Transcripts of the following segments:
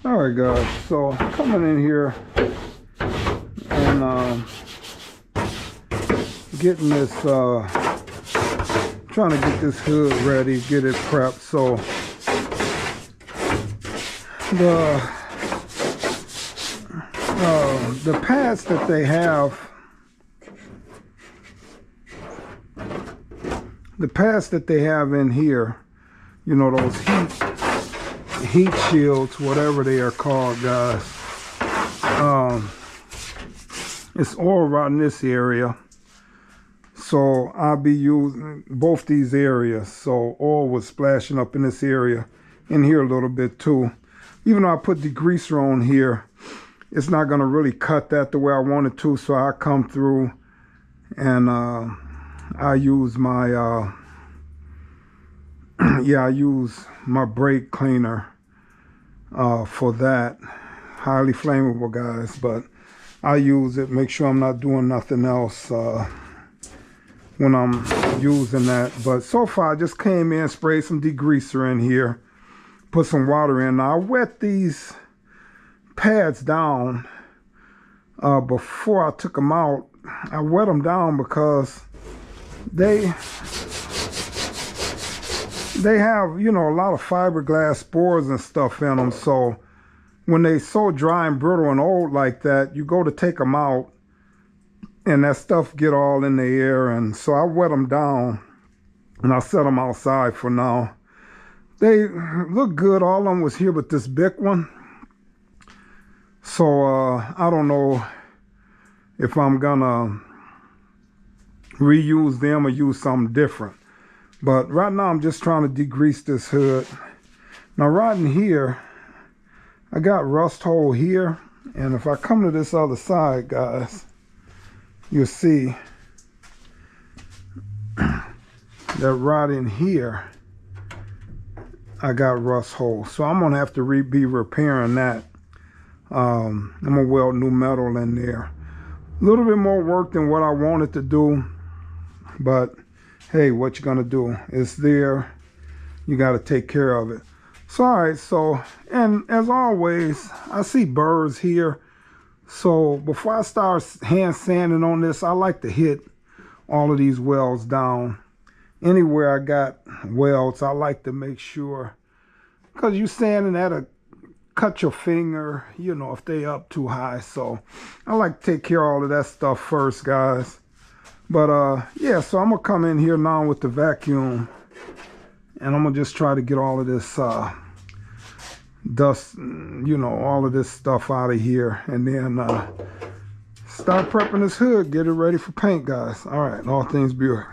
All right, guys. So coming in here and getting this, trying to get this hood ready, get it prepped. So the pads that they have, in here, you know, those heat shields, whatever they are called, guys. It's all around this area, so I'll be using both these areas. So oil was splashing up in this area, in here a little bit too. Even though I put degreaser on here, it's not going to really cut that the way I want it to. So I come through and I use my I use my brake cleaner for that. Highly flammable, guys, but I use it, make sure I'm not doing nothing else when I'm using that. But so far I just came in, sprayed some degreaser in here, put some water in. Now I wet these pads down before I took them out. I wet them down because they have, you know, a lot of fiberglass spores and stuff in them. So when they so dry and brittle and old like that, you go to take them out and that stuff get all in the air. And so I wet them down and I set them outside for now. They look good. All of them was here but this big one. So I don't know if I'm gonna reuse them or use something different. But right now I'm just trying to degrease this hood. Now right in here, I got rust hole here. And if I come to this other side, guys, you'll see that right in here, I got rust hole. So I'm gonna have to be repairing that. I'm gonna weld new metal in there. A little bit more work than what I wanted to do, but hey, what you gonna do? It's there. You got to take care of it. So all right, so, and as always, I see burrs here. So before I start hand sanding on this, I like to hit all of these welds down. Anywhere I got welds, I like to make sure, because you sanding that'll cut your finger, you know, if they up too high. So I like to take care of all of that stuff first, guys. But yeah, so I'm gonna come in here now with the vacuum and I'm gonna just try to get all of this dust, you know, all of this stuff out of here, and then start prepping this hood, get it ready for paint, guys. All right, all things beautiful.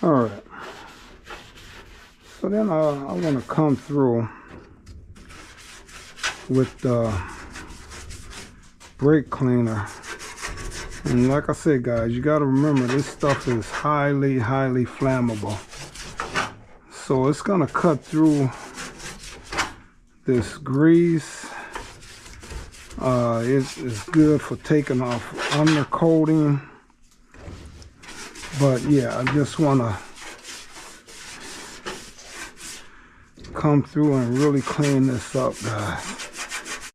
All right, so then I want to come through with the brake cleaner. And like I said, guys, you got to remember this stuff is highly flammable. So it's going to cut through this grease. It's good for taking off undercoating. But yeah, I just want to come through and really clean this up, guys.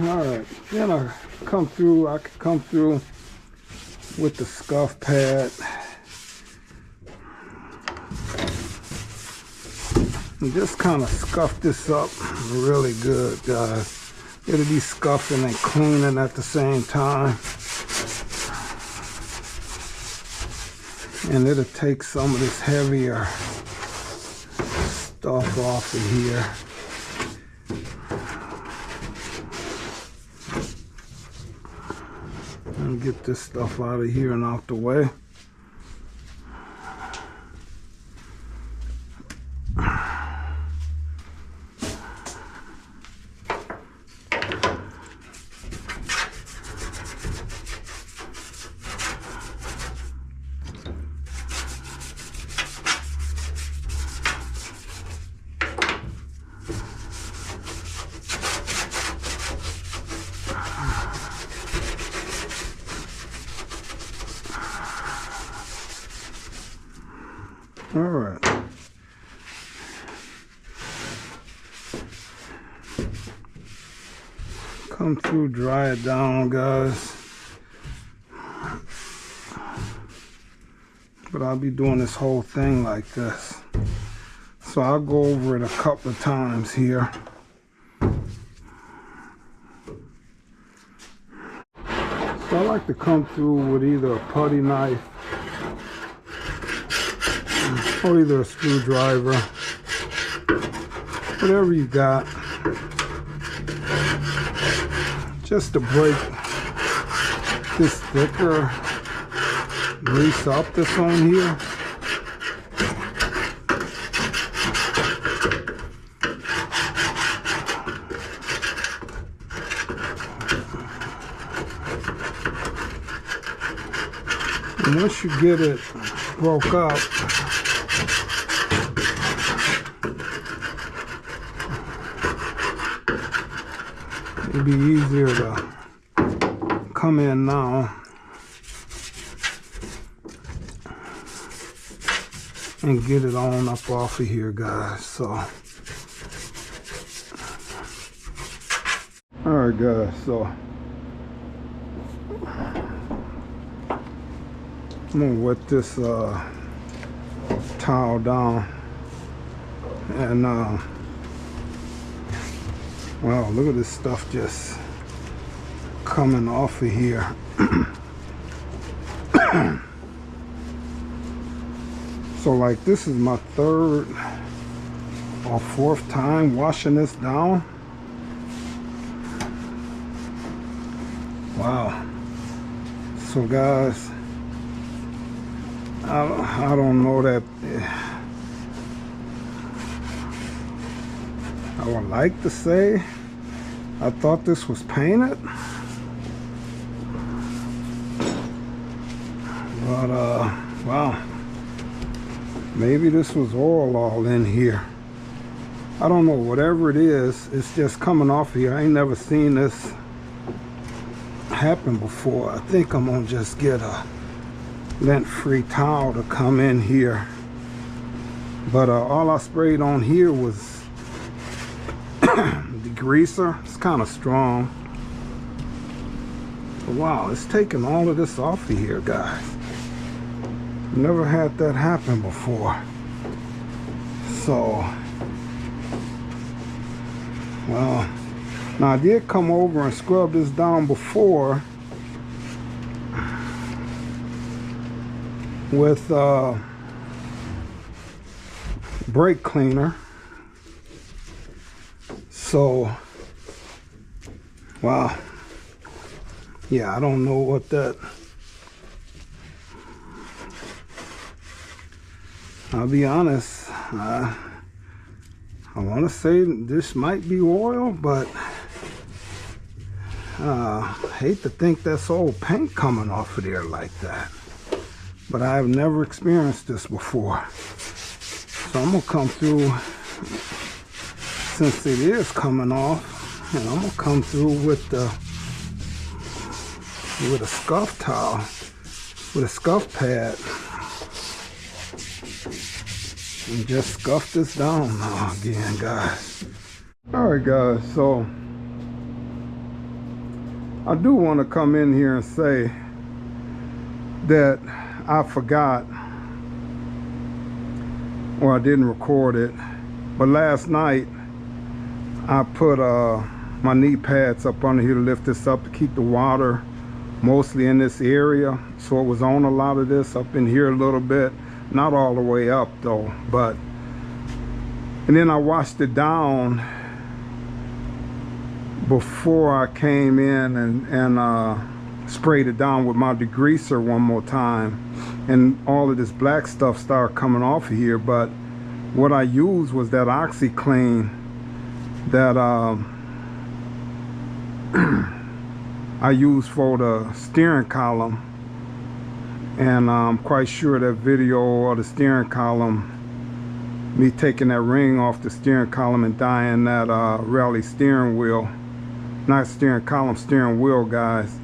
All right, then I can come through with the scuff pad and just kind of scuff this up really good, guys. It'll be scuffing and cleaning at the same time. And it'll take some of this heavier stuff off of here. And get this stuff out of here and out the way. All right. Come through, dry it down, guys. But I'll be doing this whole thing like this. So I'll go over it a couple of times here. So I like to come through with either a putty knife or either a screwdriver, whatever you got, just to break this thicker grease up that's on here. And once you get it broke up, it'd be easier to come in now and get it on up off of here, guys. So, all right, guys. So I'm gonna wet this towel down, and wow, look at this stuff just coming off of here. So like, this is my third or fourth time washing this down. Wow. So guys, I don't know that I would like to say I thought this was painted, but wow, maybe this was oil all in here. I don't know. Whatever it is, it's just coming off here. I ain't never seen this happen before. I think I'm gonna just get a lint-free towel to come in here, but all I sprayed on here was degreaser. It's kind of strong, but wow, it's taking all of this off of here, guys. Never had that happen before. So, well, now I did come over and scrub this down before with brake cleaner. So, wow, yeah, I don't know what that, I'll be honest, I want to say this might be oil, but I hate to think that's old paint coming off of there like that. But I've never experienced this before. So I'm gonna come through, since it is coming off, and I'm gonna come through with a scuff towel, with a scuff pad, and just scuff this down now again, guys. All right, guys, so I do want to come in here and say that I forgot, or I didn't record it, but last night I put my knee pads up under here to lift this up to keep the water mostly in this area. So it was on a lot of this up in here a little bit, not all the way up though, but, and then I washed it down before I came in and sprayed it down with my degreaser one more time, and all of this black stuff started coming off of here. But what I used was that OxyClean that I used for the steering column, and I'm quite sure that video of the steering column, me taking that ring off the steering column and dyeing that rally steering wheel, not steering column, steering wheel, guys,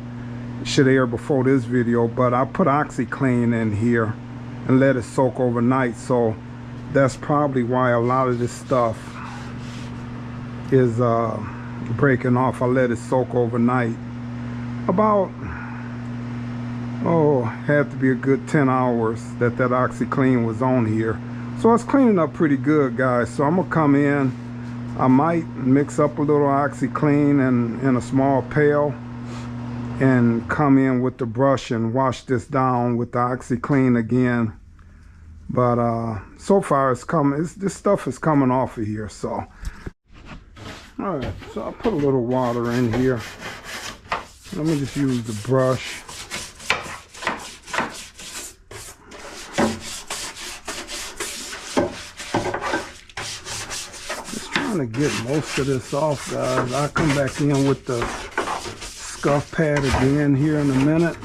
should air before this video. But I put OxyClean in here and let it soak overnight, so that's probably why a lot of this stuff is breaking off. I let it soak overnight, about had to be a good 10 hours that OxyClean was on here. So it's cleaning up pretty good, guys. So I'm gonna come in, I might mix up a little OxyClean in a small pail and come in with the brush and wash this down with the OxyClean again. But so far it's coming, this stuff is coming off of here. So all right, so I'll put a little water in here. Let me just use the brush. Just trying to get most of this off, guys. I'll come back in with the scuff pad again here in a minute.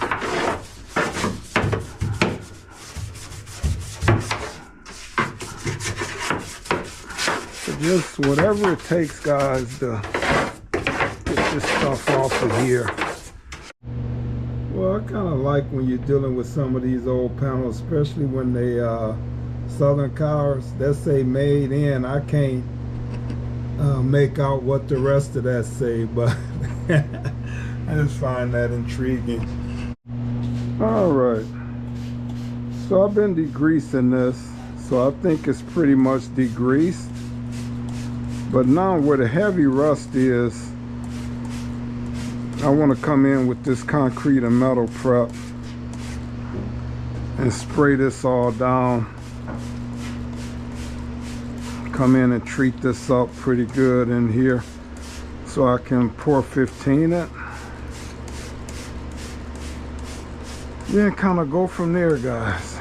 So just whatever it takes, guys, to get this stuff off of here. Well, I kind of like when you're dealing with some of these old panels, especially when they Southern cars that say made in. I can't make out what the rest of that say, but I just find that intriguing. All right, so I've been degreasing this, so I think it's pretty much degreased. But now where the heavy rust is, I want to come in with this concrete and metal prep and spray this all down. Come in and treat this up pretty good in here so I can pour 15 it. Then kind of go from there, guys.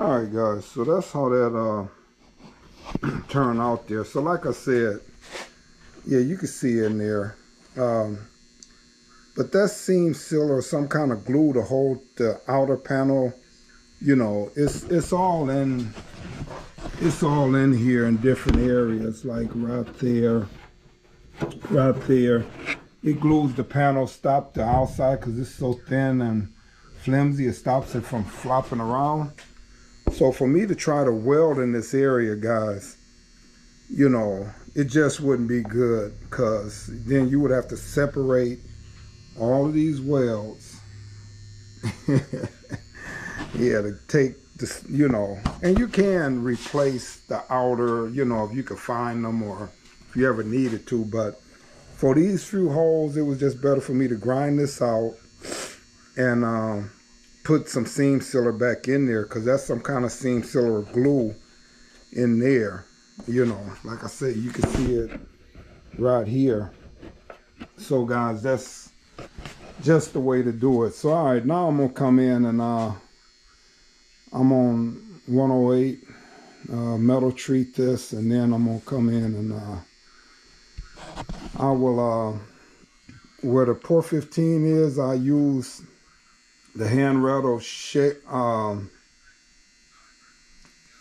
All right, guys, so that's how that turned out there. So like I said, yeah, you can see in there. But that seam seal or some kind of glue to hold the outer panel, you know, it's all in here in different areas, like right there. It glues the panel, stop the outside because it's so thin and flimsy, it stops it from flopping around. So for me to try to weld in this area, guys, you know, it just wouldn't be good, because then you would have to separate all of these welds. Yeah, to take this, you know, and you can replace the outer, you know, if you could find them or if you ever needed to, but for these few holes, it was just better for me to grind this out and put some seam sealer back in there, because that's some kind of seam sealer glue in there. You know, like I said, you can see it right here. So guys, that's just the way to do it. So all right, now I'm gonna come in and I'm on 108 metal treat this, and then I'm gonna come in and I will where the por 15 is, I use the hand rattle shape,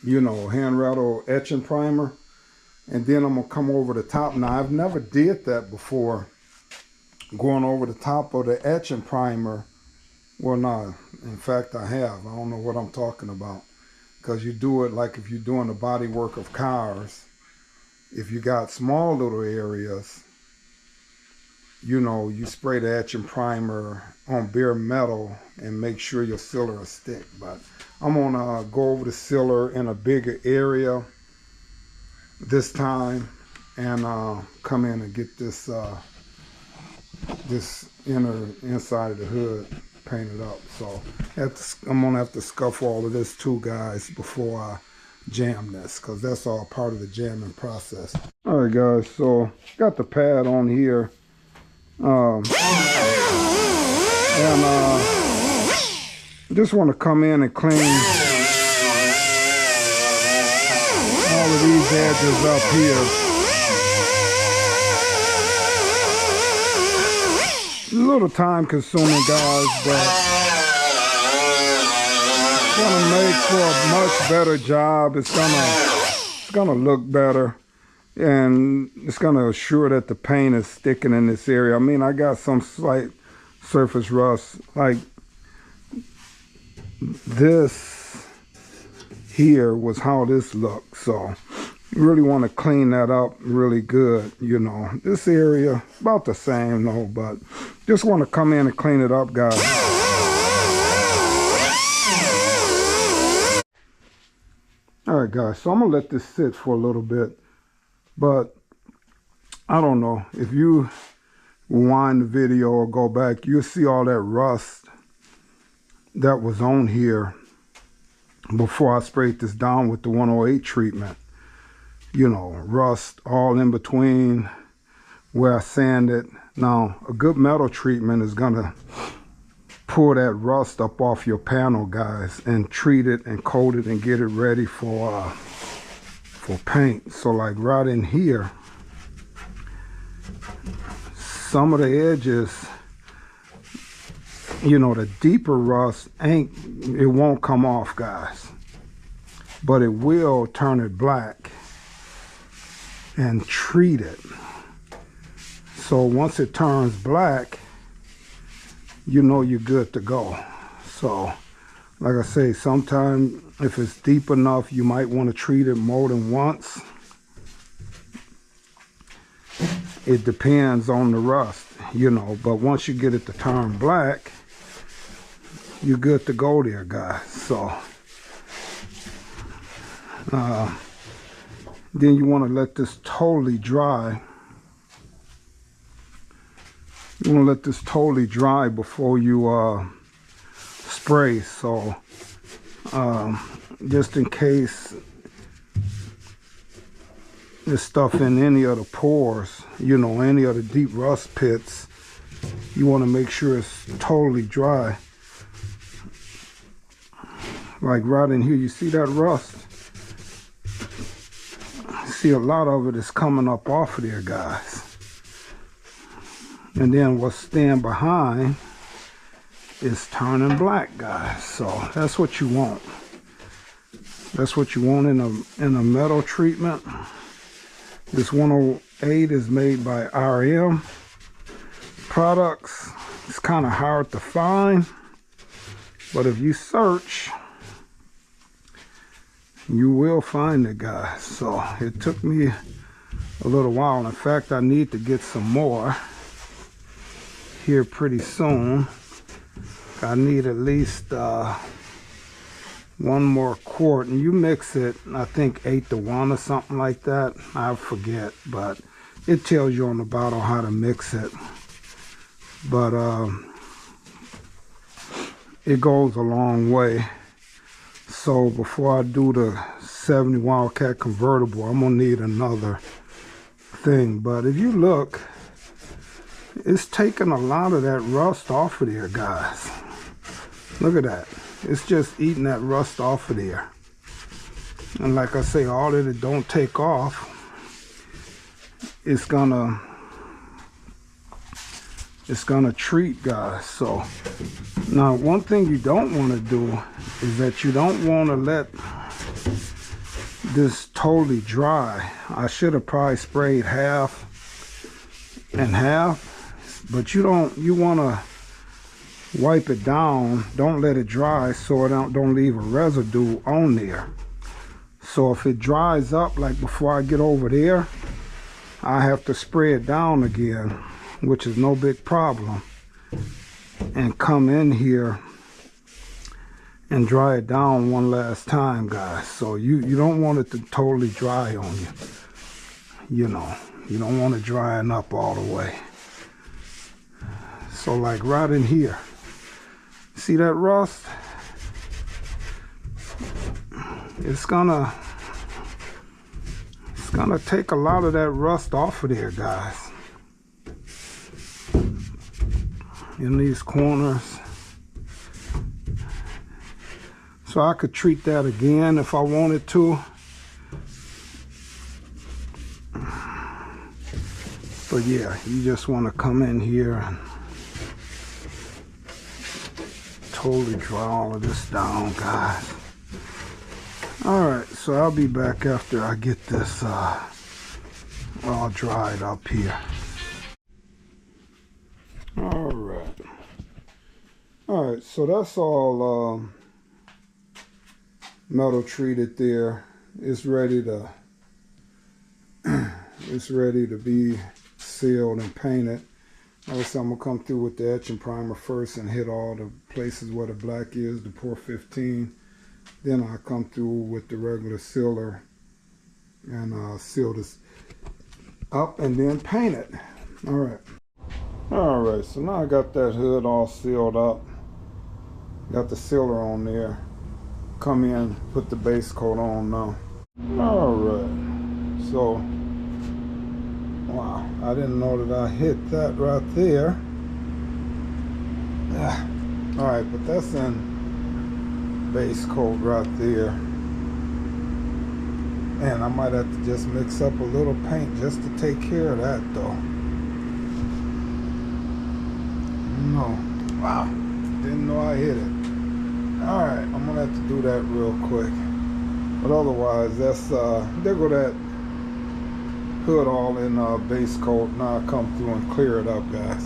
you know, hand rattle etching primer, and then I'm gonna come over the top. Now I've never did that before, going over the top of the etching primer. Well, no, in fact I have. I don't know what I'm talking about, because you do it like if you're doing the body work of cars. If you got small little areas, you know, you spray the etching primer on bare metal and make sure your sealer will stick. But I'm gonna go over the sealer in a bigger area this time and come in and get this this inside of the hood painted up. So I'm gonna have to scuff all of this too, guys, before I jam this, because that's all part of the jamming process. All right, guys, so got the pad on here, and just want to come in and clean all of these edges up here. It's a little time consuming, guys, but it's gonna make for a much better job. It's gonna look better, and it's gonna assure that the paint is sticking in this area. I mean, I got some slight surface rust, like this here was how this looked. So you really want to clean that up really good. You know, this area about the same though, but just want to come in and clean it up, guys. All right, guys, so I'm gonna let this sit for a little bit, but I don't know, if you rewind the video or go back, you'll see all that rust that was on here before I sprayed this down with the 108 treatment. You know, rust all in between where I sanded. Now, a good metal treatment is gonna pull that rust up off your panel, guys, and treat it and coat it and get it ready for paint. So like right in here, some of the edges, you know, the deeper rust it won't come off, guys, but it will turn it black and treat it. So once it turns black, you know you're good to go. So like I say, sometimes if it's deep enough, you might want to treat it more than once. It depends on the rust, you know, but once you get it to turn black, you're good to go there, guys. So then you want to let this totally dry. You want to let this totally dry before you spray. So just in case there's stuff in any of the pores, you know, any of the deep rust pits, you want to make sure it's totally dry. like right in here, you see that rust? See, a lot of it is coming up off of there, guys. And then what's staying behind is turning black, guys. So that's what you want. That's what you want in a metal treatment. This 108 is made by RM products. It's kind of hard to find, but if you search, you will find it, guys. So it took me a little while. In fact, I need to get some more here pretty soon. I need at least 1 more quart, and you mix it, I think 8-to-1 or something like that. I forget, but it tells you on the bottle how to mix it. But it goes a long way. So before I do the 70 Wildcat convertible, I'm gonna need another thing. But if you look, it's taking a lot of that rust off of there, guys. Look at that. It's just eating that rust off of there. And like I say, all that it don't take off, it's gonna treat, guys. So now one thing you don't want to do is that you don't want to let this totally dry. I should have probably sprayed half and half, but you want to wipe it down. Don't let it dry so it don't leave a residue on there. So if it dries up, like before I get over there, I have to spray it down again, which is no big problem, and come in here and dry it down one last time, guys. So you don't want it to totally dry on you. You know, you don't want it drying up all the way. So like right in here, see that rust? It's gonna take a lot of that rust off of there, guys. In these corners. So I could treat that again if I wanted to. But yeah, you just want to come in here and totally dry all of this down, guys. Alright, so I'll be back after I get this all dried up here. Alright, so that's all metal treated there. It's ready to be sealed and painted. Obviously I'm gonna come through with the etching primer first and hit all the places where the black is, the por 15. Then I'll come through with the regular sealer and seal this up and then paint it. Alright, so now I got that hood all sealed up. Got the sealer on there. Come in, put the base coat on now. Alright, so, wow, I didn't know that I hit that right there. Yeah. Alright, but that's in base coat right there. And I might have to just mix up a little paint just to take care of that though. No. Wow. Didn't know I hit it. Alright, I'm gonna have to do that real quick. But otherwise, that's there go that hood all in base coat. Now I come through and clear it up, guys.